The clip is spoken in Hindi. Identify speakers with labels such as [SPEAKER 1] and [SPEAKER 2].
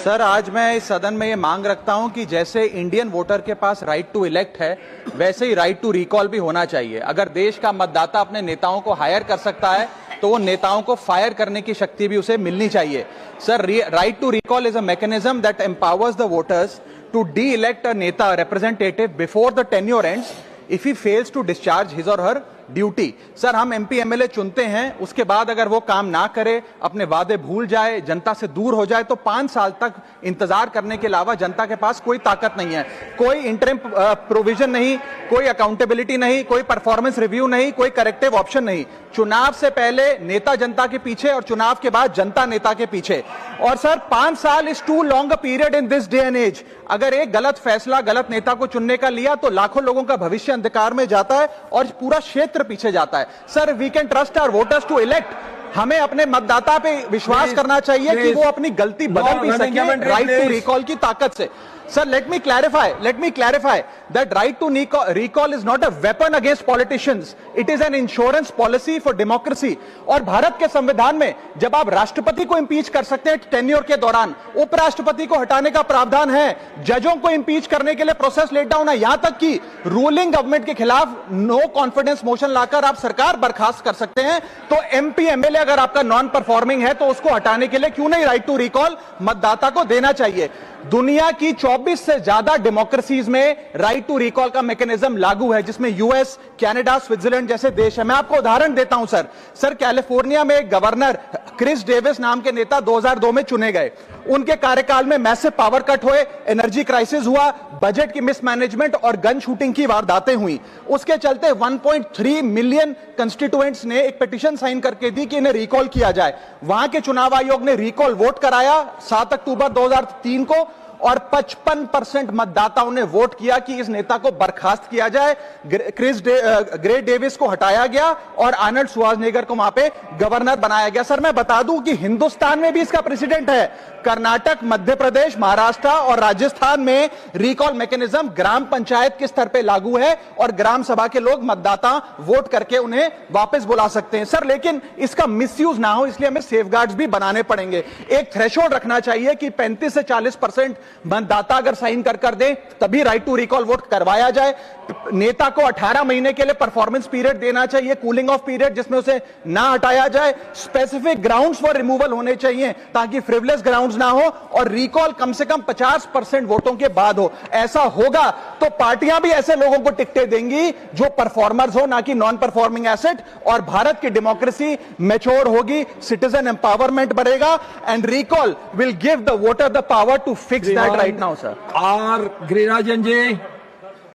[SPEAKER 1] सर, आज मैं इस सदन में ये मांग रखता हूं कि जैसे इंडियन वोटर के पास राइट टू इलेक्ट है, वैसे ही राइट टू रिकॉल भी होना चाहिए। अगर देश का मतदाता अपने नेताओं को हायर कर सकता है तो वो नेताओं को फायर करने की शक्ति भी उसे मिलनी चाहिए। Sir, right to recall is a mechanism that empowers the voters to de-elect a neta representative before the tenure ends if he fails to discharge his और हर ड्यूटी। सर, हम एमपी एमएलए चुनते हैं, उसके बाद अगर वो काम ना करे, अपने वादे भूल जाए, जनता से दूर हो जाए, तो 5 साल तक इंतजार करने के अलावा जनता के पास कोई ताकत नहीं है। कोई इंटरिम प्रोविजन नहीं, कोई अकाउंटेबिलिटी नहीं, कोई परफॉर्मेंस रिव्यू नहीं, कोई करेक्टिव ऑप्शन नहीं। चुनाव से पहले नेता जनता के पीछे और चुनाव के बाद जनता नेता के पीछे। और सर, 5 साल is too long a period in this day and age. अगर एक गलत फैसला गलत नेता को चुनने का लिया तो लाखों लोगों का भविष्य अंधकार में जाता है और पूरा क्षेत्र पीछे जाता है। Sir, we can trust our voters to elect. हमें अपने मतदाता पे विश्वास करना चाहिए कि वो अपनी गलती बदल भी सके राइट टू रिकॉल की ताकत से। Sir, let me clarify that right to recall is not a weapon against politicians. It is an insurance policy for democracy. और भारत के संविधान में जब आप राष्ट्रपति को इंपीच कर सकते हैं टेन्योर के दौरान, उपराष्ट्रपति को हटाने का प्रावधान है, जजों को इंपीच करने के लिए प्रोसेस लेट डाउन है, यहां तक कि रूलिंग गवर्नमेंट के खिलाफ नो कॉन्फिडेंस मोशन लाकर आप सरकार बर्खास्त कर सकते हैं। तो एमपी एमएलए अगर आपका नॉन परफॉर्मिंग है तो उसको हटाने के लिए क्यों नहीं राइट टू रिकॉल मतदाता को देना चाहिए। दुनिया की 24 से ज्यादा डेमोक्रेसीज में राइट टू रिकॉल का मैकेनिज्म लागू है, जिसमें यूएस, कनाडा, स्विट्जरलैंड जैसे देश है। मैं आपको उदाहरण देता हूं सर, कैलिफोर्निया में एक गवर्नर क्रिस डेविस नाम के नेता 2002 में चुने गए। उनके कार्यकाल में मैसिव पावर कट हुए, एनर्जी क्राइसिस हुआ, बजट की मिसमैनेजमेंट और गन शूटिंग की वारदातें हुई। उसके चलते 1.3 मिलियन कंस्टिट्यूएंट्स ने एक पिटीशन साइन करके दी कि इन्हें रिकॉल किया जाए। वहां के चुनाव आयोग ने रिकॉल वोट कराया 7 अक्टूबर 2003 को और 55% मतदाताओं ने वोट किया कि इस नेता को बर्खास्त किया जाए। ग्रे डेविस को हटाया गया और आर्नल्ड श्वार्ज़नेगर को वहां पे गवर्नर बनाया गया। सर, मैं बता दूं कि हिंदुस्तान में भी इसका प्रेसिडेंट है। कर्नाटक, मध्य प्रदेश, महाराष्ट्र और राजस्थान में रिकॉल मैकेनिज्म ग्राम पंचायत के स्तर पे लागू है और ग्राम सभा के लोग मतदाता वोट करके उन्हें वापस बुला सकते हैं। सर, लेकिन इसका मिसयूज ना हो, इसलिए हमें सेफगार्ड्स भी बनाने पड़ेंगे। एक थ्रेशोल्ड रखना चाहिए कि 35 से 40% मतदाता अगर साइन कर दे तभी राइट टू रिकॉल वोट करवाया जाए। नेता को 18 महीने के लिए परफॉर्मेंस पीरियड देना चाहिए, कूलिंग ऑफ पीरियड, जिसमें उसे ना हटाया जाए। स्पेसिफिक ग्राउंड्स फॉर रिमूवल होने चाहिए ताकि फ्रिवलेस ग्राउंड्स ना हो और रिकॉल कम से कम 50% वोटों के बाद हो। ऐसा होगा तो पार्टियां भी ऐसे लोगों को टिकटें देंगी जो परफॉर्मर्स हो, ना कि नॉन परफॉर्मिंग एसेट, और भारत की डेमोक्रेसी मैच्योर होगी, सिटीजन एम्पावरमेंट बढ़ेगा and recall will give the voter the power to fix that right now. Sir,
[SPEAKER 2] R Girirajan ji.